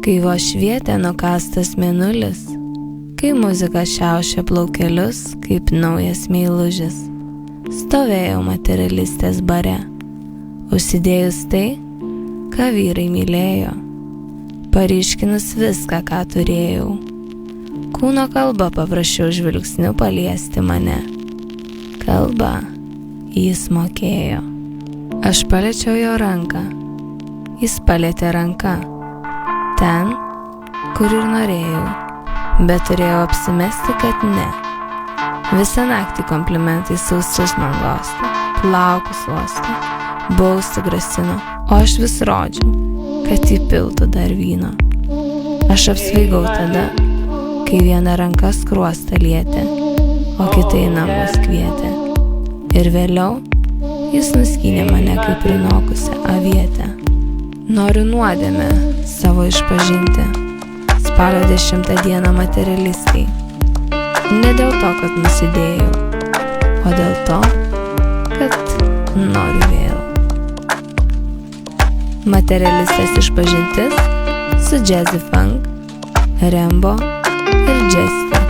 Kai vos švietė nukastas mėnulis, kai muzika šiaušė plaukelius kaip naujas meilužis, stovėjau materialistės bare, užsidėjus tai, ką vyrai mylėjo, paryškinus viską, ką turėjau. Kūno kalba paprašiau žvilgsniu paliesti mane. Kalba jis mokėjo. Aš paliečiau jo ranką. Jis palietė ranką. Ten, kur ir norėjau, bet turėjau apsimesti, kad ne. Visą naktį komplimentai sausus man glostė, plaukus uostė, bausti grasino, o aš vis rodžiau, kad įpiltų dar vyno. Aš apsvaigau tada, kai viena ranka skruostą lietė, o kita į namus kvietė. Ir vėliau jis nuskynė mane kaip prinokusią avietę. Noriu nuodėmę savo išpažinti, spalio 10 dieną materialistai. Ne dėl to, kad nusidėjau, o dėl to, kad noriu vėl. Materialistės išpažintis su Jazzy Funk, Rembo ir Jester.